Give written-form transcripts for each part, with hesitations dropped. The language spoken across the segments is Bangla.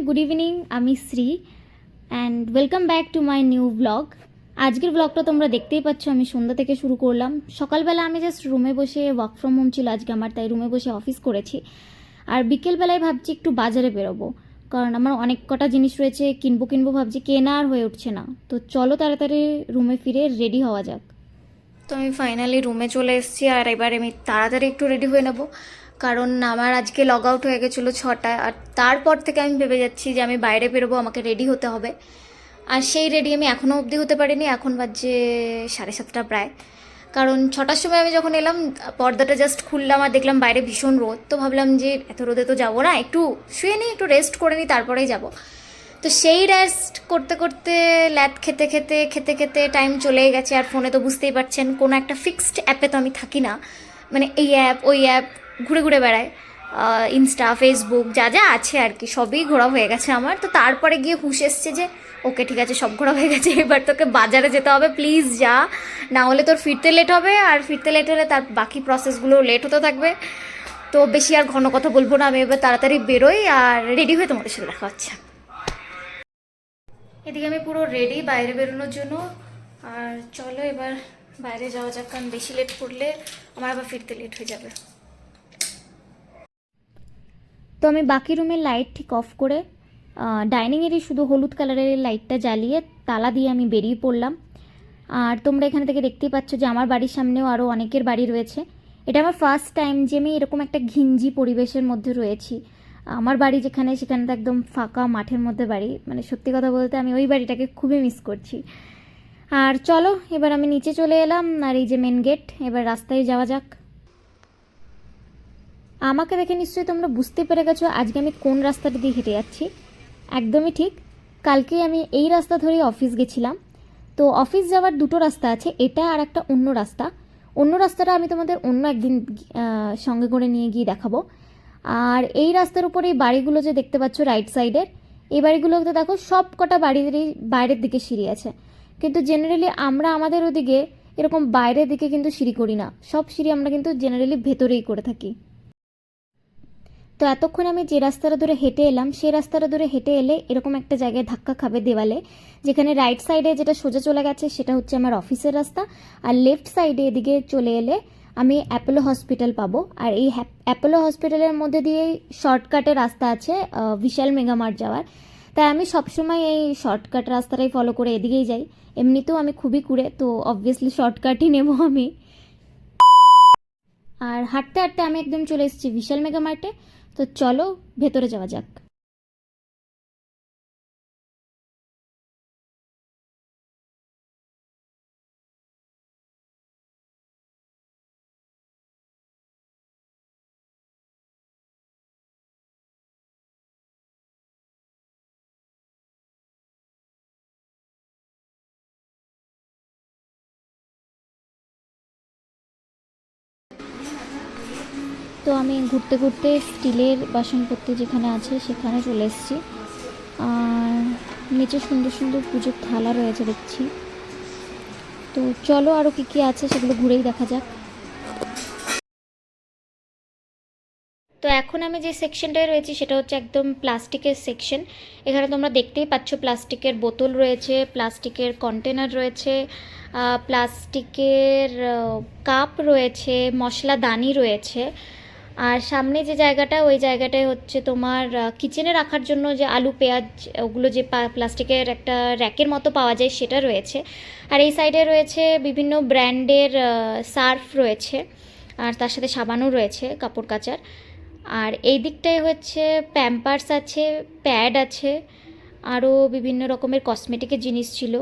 গুড ইভিনিং, আমি Shri and welcome back to my new blog. আজকের ব্লগটা তোমরা দেখতেই পাচ্ছ, আমি সন্ধ্যা থেকে শুরু করলাম। সকালবেলা আমি জাস্ট রুমে বসে ওয়ার্ক ফ্রম হোম ছিল আজকে আমার, তাই রুমে বসে অফিস করেছি। আর বিকেলবেলায় ভাবছি একটু বাজারে বেরোবো, কারণ আমার অনেক কটা জিনিস রয়েছে, কিনবো ভাবছি, কেনা আর হয়ে উঠছে না। তো চলো তাড়াতাড়ি রুমে ফিরে রেডি হওয়া যাক। তো আমি ফাইনালি রুমে চলে এসেছি, আর এবার আমি তাড়াতাড়ি একটু রেডি হয়ে নেবো, কারণ আমার আজকে লগ আউট হয়ে গেছিলো 6টায়। আর তারপর থেকে আমি ভেবে যাচ্ছি যে আমি বাইরে বেরোবো, আমাকে রেডি হতে হবে। আর সেই রেডি আমি এখনও অবধি হতে পারিনি, এখন বাজে 7:30 প্রায়। কারণ 6টার সময় আমি যখন এলাম, পর্দাটা জাস্ট খুললাম আর দেখলাম বাইরে ভীষণ রোদ। তো ভাবলাম যে এত রোদে তো যাবো না, একটু শুয়ে নিই, একটু রেস্ট করে নিই, তারপরেই যাব। তো সেই রেস্ট করতে করতে, ল্যাদ খেতে খেতে খেতে খেতে টাইম চলেই গেছে। আর ফোনে তো বুঝতেই পারছেন, কোনো একটা ফিক্সড অ্যাপে তো আমি থাকি না, মানে এই অ্যাপ ওই অ্যাপ ঘুরে ঘুরে বেড়ায়। ইনস্টা, ফেসবুক যা যা আছে আর কি, সবই ঘোরা হয়ে গেছে আমার। তো তারপরে গিয়ে হুঁশ এসছে যে ওকে ঠিক আছে, সব ঘোরা হয়ে গেছে, এবার তোকে বাজারে যেতে হবে, প্লিজ যা, না হলে তোর ফিরতে লেট হবে। আর ফিরতে লেট হলে তার বাকি প্রসেসগুলো লেট হতে থাকবে। তো বেশি আর ঘন কথা বলবো না, আমি এবার তাড়াতাড়ি বেরোই আর রেডি হয়ে তোমাদের সাথে দেখা হচ্ছে। এদিকে আমি পুরো রেডি বাইরে বেরোনোর জন্য। আর চলো এবার বাইরে যাওয়া যাক, কারণ বেশি লেট করলে আমার আবার ফিরতে লেট হয়ে যাবে। তো আমি বাকি রুমের লাইট ঠিক অফ করে ডাইনিংয়েরই শুধু হলুদ কালারের লাইটটা জ্বালিয়ে তালা দিয়ে আমি বেরিয়ে পড়লাম। আর তোমরা এখানে থেকে দেখতেই পাচ্ছ যে আমার বাড়ির সামনেও আরও অনেকের বাড়ি রয়েছে। এটা আমার ফার্স্ট টাইম যে আমি এরকম একটা ঘিঞ্জি পরিবেশের মধ্যে রয়েছি। আমার বাড়ি যেখানে, সেখানে তো একদম ফাঁকা মাঠের মধ্যে বাড়ি, মানে সত্যি কথা বলতে আমি ওই বাড়িটাকে খুবই মিস করছি। আর চলো এবার আমি নিচে চলে এলাম, আর এই যে মেন গেট, এবার রাস্তায় যাওয়া যাক। আমাকে দেখে নিশ্চয়ই তোমরা বুঝতে পেরে গেছো আজকে আমি কোন রাস্তাটা দিয়ে হেঁটে যাচ্ছি। একদমই ঠিক, কালকে আমি এই রাস্তা ধরেই অফিস গেছিলাম। তো অফিস যাওয়ার দুটো রাস্তা আছে, এটা আর একটা অন্য রাস্তা। অন্য রাস্তাটা আমি তোমাদের অন্য একদিন সঙ্গে করে নিয়ে গিয়ে দেখাবো। আর এই রাস্তার উপরে এই বাড়িগুলো যে দেখতে পাচ্ছ রাইট সাইডের, এই বাড়িগুলোতে দেখো সব কটা বাড়িরই বাইরের দিকে সিঁড়ি আছে। কিন্তু জেনারেলি আমরা আমাদের ওদিকে এরকম বাইরের দিকে কিন্তু সিঁড়ি করি না, সব সিঁড়ি আমরা কিন্তু জেনারেলি ভেতরেই করে থাকি। তো এতক্ষণ আমি যে রাস্তাটা ধরে হেঁটে এলাম, সেই রাস্তাটা ধরে হেঁটে এলে এরকম একটা জায়গায় ধাক্কা খাবে দেওয়ালে, যেখানে রাইট সাইডে যেটা সোজা চলে গেছে সেটা হচ্ছে আমার অফিসের রাস্তা। আর লেফট সাইডে এদিকে চলে এলে আমি অ্যাপোলো হসপিটাল পাবো। আর এই অ্যাপোলো হসপিটালের মধ্যে দিয়েই শর্টকাটে রাস্তা আছে বিশাল মেগামার্ট যাওয়ার। তাই আমি সবসময় এই শর্টকাট রাস্তাটাই ফলো করে এদিকেই যাই। এমনিতেও আমি খুবই কুড়ে, তো অবভিয়াসলি শর্টকাটই নেব আমি। আর হাঁটতে হাঁটতে আমি একদম চলে এসেছি বিশাল মেগামার্টে। তো চলো ভেতরে যাওয়া যাক। তো আমি ঘুরতে ঘুরতে স্টিলের বাসনপত্র যেখানে আছে সেখানে চলে এসেছি। আর নিচে সুন্দর সুন্দর পুজোর থালা রয়েছে দেখছি। তো চলো আরও কী কী আছে সেগুলো ঘুরেই দেখা যাক। তো এখন আমি যে সেকশনটায় রয়েছি সেটা হচ্ছে একদম প্লাস্টিকের সেকশন। এখানে তোমরা দেখতেই পাচ্ছ প্লাস্টিকের বোতল রয়েছে, প্লাস্টিকের কন্টেনার রয়েছে, প্লাস্টিকের কাপ রয়েছে, মশলাদানি রয়েছে। আর সামনে যে জায়গাটা, ওই জায়গাটায় হচ্ছে তোমার কিচেনে রাখার জন্য যে আলু পেঁয়াজ ওগুলো যে প্লাস্টিকের একটা র্যাকের মতো পাওয়া যায় সেটা রয়েছে। আর এই সাইডে রয়েছে বিভিন্ন ব্র্যান্ডের সার্ফ রয়েছে, আর তার সাথে সাবানও রয়েছে কাপড় কাচার। আর এই দিকটায় হচ্ছে প্যাম্পার্স আছে, প্যাড আছে, আরও বিভিন্ন রকমের কসমেটিকের জিনিস ছিল।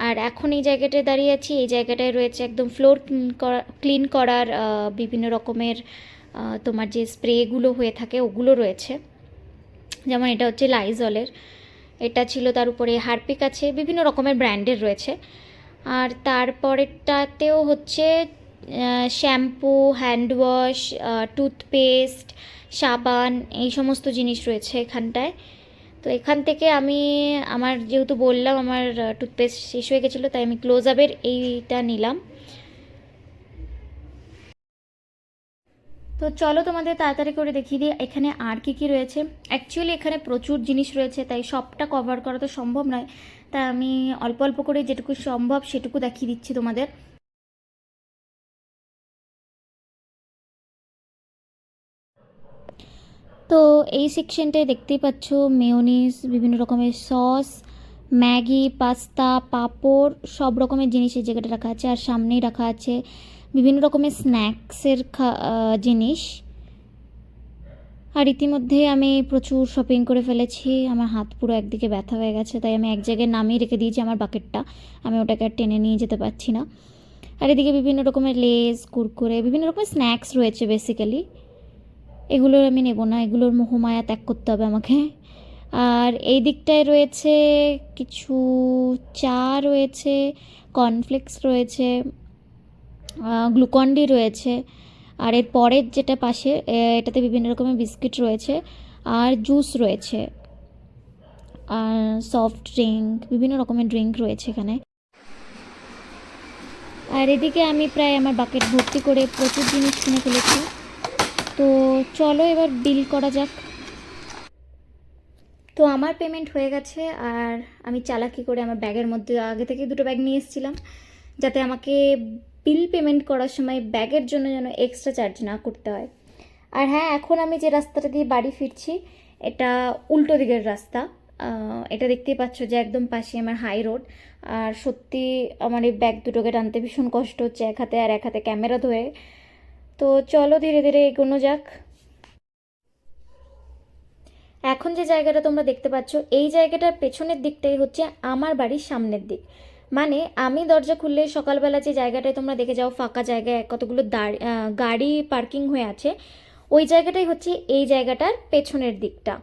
আর এখন এই জায়গাটায় দাঁড়িয়ে আছি, এই জায়গাটায় রয়েছে একদম ফ্লোর ক্লিন করার বিভিন্ন রকমের তোমার যে স্প্রেগুলো হয়ে থাকে ওগুলো রয়েছে। যেমন এটা হচ্ছে লাইজলের, এটা ছিল, তার উপরে হারপিক আছে, বিভিন্ন রকমের ব্র্যান্ডের রয়েছে। আর তারপরেরটাতেও হচ্ছে শ্যাম্পু, হ্যান্ড ওয়াশ, টুথপেস্ট, সাবান, এই সমস্ত জিনিস রয়েছে এখানটায়। তো এখান থেকে আমি, আমার যেহেতু বললাম আমার টুথপেস্ট শেষ হয়ে গেছিলো, তাই আমি ক্লোজ আপের এইটা নিলাম। তো চলো তোমাদের তাড়াতাড়ি করে দেখিয়ে দিই এখানে আর কী কী রয়েছে। অ্যাকচুয়ালি এখানে প্রচুর জিনিস রয়েছে, তাই সবটা কভার করা তো সম্ভব নয়, তাই আমি অল্প অল্প করে যেটুকু সম্ভব সেটুকু দেখিয়ে দিচ্ছি তোমাদের। তো এই সেকশনটায় দেখতেই পাচ্ছ মেয়োনিজ, বিভিন্ন রকমের সস, ম্যাগি, পাস্তা, পাঁপড়, সব রকমের জিনিস এই জায়গাটা রাখা আছে। আর সামনেই রাখা আছে বিভিন্ন রকমের স্ন্যাক্সের জিনিস। আর ইতিমধ্যে আমি প্রচুর শপিং করে ফেলেছি, আমার হাত পুরো একদিকে ব্যথা হয়ে গেছে, তাই আমি এক জায়গায় নামিয়ে রেখে দিয়েছি আমার বাকেটটা, আমি ওটাকে আর টেনে নিয়ে যেতে পারছি না। আর এদিকে বিভিন্ন রকমের লেস, কুরকুরে, বিভিন্ন রকমের স্ন্যাক্স রয়েছে বেসিক্যালি। এগুলোর আমি নেব না, এগুলোর মোহমায়া ত্যাগ করতে হবে আমাকে। আর এই দিকটায় রয়েছে কিছু চা রয়েছে, কর্নফ্লেক্স রয়েছে, গ্লুকন-ডি রয়েছে। আর এর পরের যেটা পাশে এটাতে বিভিন্ন রকমের বিস্কিট রয়েছে আর জুস রয়েছে আর সফট ড্রিঙ্ক, বিভিন্ন রকমের ড্রিঙ্ক রয়েছে এখানে। আর এদিকে আমি প্রায় আমার বাকেট ভর্তি করে প্রচুর জিনিস কিনে ফেলেছি। তো চলো এবার বিল করা যাক। তো আমার পেমেন্ট হয়ে গেছে, আর আমি চালাকি করে আমার ব্যাগের মধ্যে আগে থেকে দুটো ব্যাগ নিয়ে এসেছিলাম, যাতে আমাকে বিল পেমেন্ট করার সময় ব্যাগের জন্য যেন এক্সট্রা চার্জ না করতে হয়। আর হ্যাঁ, এখন আমি যে রাস্তাটা দিয়ে বাড়ি ফিরছি এটা উল্টো দিকের রাস্তা। এটা দেখতেই পাচ্ছ যে একদম পাশে আমার হাই রোড। আর সত্যি আমার এই ব্যাগ দুটোকে টানতে ভীষণ কষ্ট হচ্ছে এক হাতে, আর এক হাতে ক্যামেরা ধরে। তো চলো ধীরে ধীরে এগোনো যাক। এখন যে জায়গাটা তোমরা দেখতে পাচ্ছ এই জায়গাটার পেছনের দিকটাই হচ্ছে আমার বাড়ির সামনের দিক। মানে আমি দরজা খুললে সকালবেলা যে জায়গাটায় তোমরা দেখে যাও ফাঁকা জায়গায় কতগুলো গাড়ি পার্কিং হয়ে আছে, ওই জায়গাটাই হচ্ছে এই জায়গাটার পেছনের দিকটা।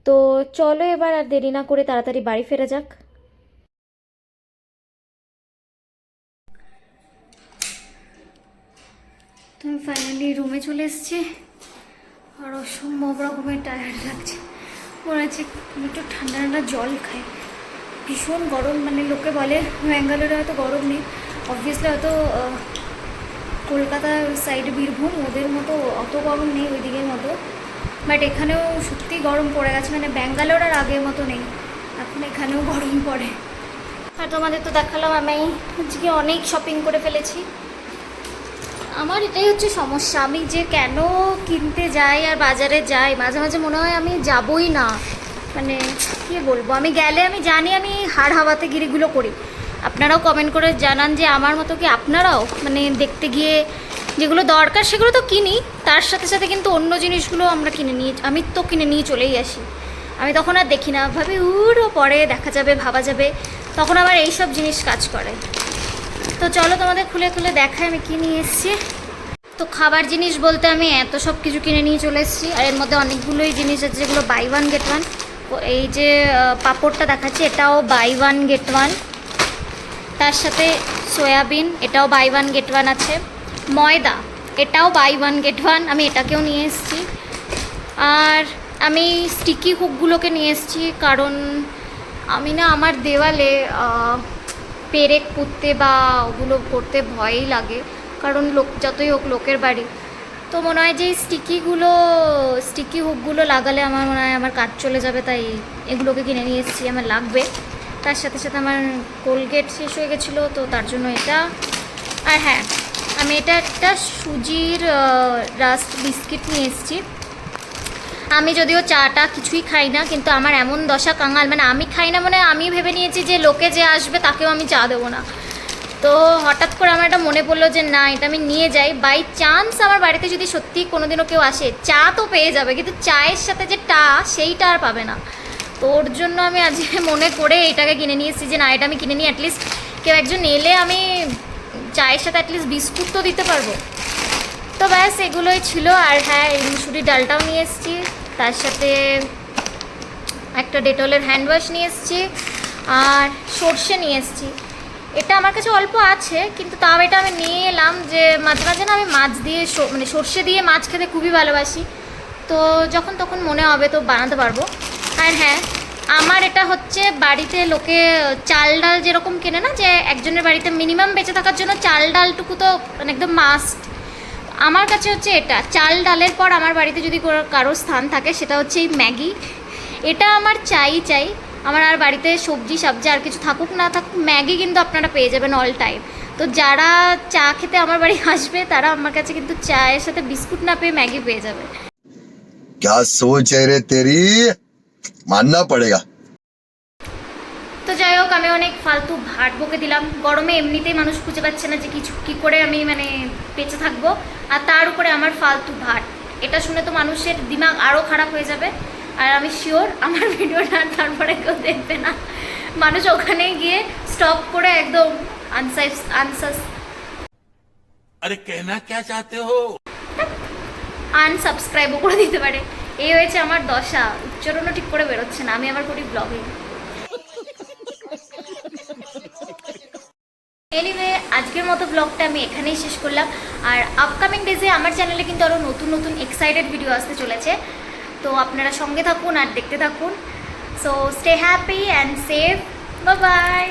তো চলো এবার আর দেরি না করে তাড়াতাড়ি বাড়ি ফেরা যাক। তো আমি ফাইনালি রুমে চলে এসেছি, আর অসম্ভব রকমের টায়ার্ড লাগছে। মনে হচ্ছে একটু ঠান্ডা ঠান্ডা জল খাই, ভীষণ গরম। মানে লোকে বলে ব্যাঙ্গালোরে হয়তো গরম নেই, অবভিয়াসলি হয়তো কলকাতার সাইডে বীরভূম ওদের মতো অত গরম নেই ওই দিকের মতো, বাট এখানেও সত্যি গরম পড়ে গেছে। মানে ব্যাঙ্গালোর আর আগের মতো নেই, এখন এখানেও গরম পড়ে। আর তোমাদের তো দেখালাম আমি আজকে অনেক শপিং করে ফেলেছি। আমার এটাই হচ্ছে সমস্যা, আমি যে কেন কিনতে যাই আর বাজারে যাই, মাঝে মাঝে মনে হয় আমি যাবই না। মানে কী বলবো, আমি গেলে আমি জানি আমি হাড় হাওয়াতে গিরিগুলো করি। আপনারাও কমেন্ট করে জানান যে আমার মতো কি আপনারাও মানে দেখতে গিয়ে যেগুলো দরকার সেগুলো তো কিনি, তার সাথে সাথে কিন্তু অন্য জিনিসগুলো আমরা আমি তো কিনে নিয়ে চলেই আসি। আমি তখন আর দেখি না, ভাবি উড়ো পরে দেখা যাবে, ভাবা যাবে, তখন আবার এইসব জিনিস কাজ করে। তো চলো তোমাদের খুলে খুলে দেখাই আমি কী নিয়ে এসেছি। তো খাবার জিনিস বলতে আমি এত সব কিছু কিনে নিয়ে চলে এসেছি, আর এর মধ্যে অনেকগুলোই জিনিস আছে যেগুলো বাই ওয়ান গেট ওয়ান। এই যে পাঁপড়টা দেখাচ্ছি এটাও বাই ওয়ান গেট ওয়ান, তার সাথে সয়াবিন এটাও বাই ওয়ান গেট ওয়ান আছে, ময়দা এটাও বাই ওয়ান গেট ওয়ান, আমি এটাকেও নিয়ে এসেছি। আর আমি স্টিকি হুকগুলোকে নিয়ে এসেছি, কারণ আমি না আমার দেওয়ালে পেরেক পুঁততে বা ওগুলো করতে ভয়ই লাগে, কারণ লোক যতই হোক লোকের বাড়ি, তো মনে হয় যে স্টিকি হুকগুলো লাগালে আমার মনে হয় আমার কাজ চলে যাবে, তাই এগুলোকে কিনে নিয়ে এসেছি, আমার লাগবে। তার সাথে সাথে আমার কোলগেট শেষ হয়ে গেছিলো, তো তার জন্য এটা। আর হ্যাঁ, আমি এটা একটা সুজির রাস্ক বিস্কিট নিয়ে এসেছি। আমি যদিও চাটা কিছুই খাই না, কিন্তু আমার এমন দশা কাঙাল, মানে আমি খাই না মানে আমি ভেবে নিয়েছি যে লোকে যে আসবে তাকেও আমি চা দেবো না। তো হঠাৎ করে আমার এটা মনে পড়লো যে না, এটা আমি নিয়ে যাই, বাই চান্স আমার বাড়িতে যদি সত্যি কোনো দিনও কেউ আসে, চা তো পেয়ে যাবে, কিন্তু চায়ের সাথে যে সেইটা আর পাবে না। তো ওর জন্য আমি আজকে মনে করে এটাকে কিনে নিয়ে এসেছি যে না, এটা আমি কিনে নিই, অ্যাটলিস্ট কেউ একজন এলে আমি চায়ের সাথে অ্যাটলিস্ট বিস্কুট তো দিতে পারবো। তো ব্যাস এগুলোই ছিল। আর হ্যাঁ, এই মুসুরির ডালটাও নিয়ে এসেছি, তার সাথে একটা ডেটলের হ্যান্ড ওয়াশ নিয়ে এসেছি, আর সর্ষে নিয়ে এসেছি। এটা আমার কাছে অল্প আছে, কিন্তু তাও এটা আমি নিয়ে এলাম যে মাঝে মাঝে না আমি মাছ দিয়ে মানে সর্ষে দিয়ে মাছ খেতে খুবই ভালোবাসি, তো যখন তখন মনে হবে তো বানাতে পারবো। আর হ্যাঁ, আমার এটা হচ্ছে বাড়িতে লোকে চাল ডাল যেরকম কেনে না, যে একজনের বাড়িতে মিনিমাম বেঁচে থাকার জন্য চাল ডালটুকু তো মানে একদম মাস্ট, আমার কাছে হচ্ছে এটা চাল ডালের পর আমার বাড়িতে যদি কারো স্থান থাকে সেটা হচ্ছে এই ম্যাগি। এটা আমার চাই। আমার আর বাড়িতে সবজি আর কিছু থাকুক না থাকুক, ম্যাগি কিন্তু আপনারা পেয়ে যাবেন অল টাইম। তো যারা চা খেতে আমার বাড়ি আসবে তারা আমার কাছে কিন্তু চায়ের সাথে বিস্কুট না পেয়ে ম্যাগি পেয়ে যাবে। क्या सोच है रे तेरी, मानना पड़ेगा। তো যাই হোক, আমি অনেক ফালতু ভাট বকে দিলাম। গরমে এমনিতেই মানুষ খুঁজে পাচ্ছে না যে কিছু কী করে আমি মানে বেঁচে থাকবো, আর তার উপরে আমার ফালতু ভাট। এটা শুনে তো মানুষের দিমাগ আরও খারাপ হয়ে যাবে। আর আমি শিওর আমার ভিডিওটা তারপরে কেউ দেখবে না, মানুষ ওখানে গিয়ে স্টপ করে একদম अरे कहना क्या चाहते हो? আনসাবস্ক্রাইবও করে দিতে পারে। এই হয়েছে আমার দশা, উচ্চারণও ঠিক করে বেরোচ্ছে না, আমি আবার করি ব্লগে। এনিওয়ে, আজকের মতো ব্লগটা আমি এখানেই শেষ করলাম। আর আপকামিং ডেজে আমার চ্যানেলে কিন্তু আরও নতুন এক্সাইটেড ভিডিও আসতে চলেছে। তো আপনারা সঙ্গে থাকুন আর দেখতে থাকুন। So stay happy and safe, bye bye.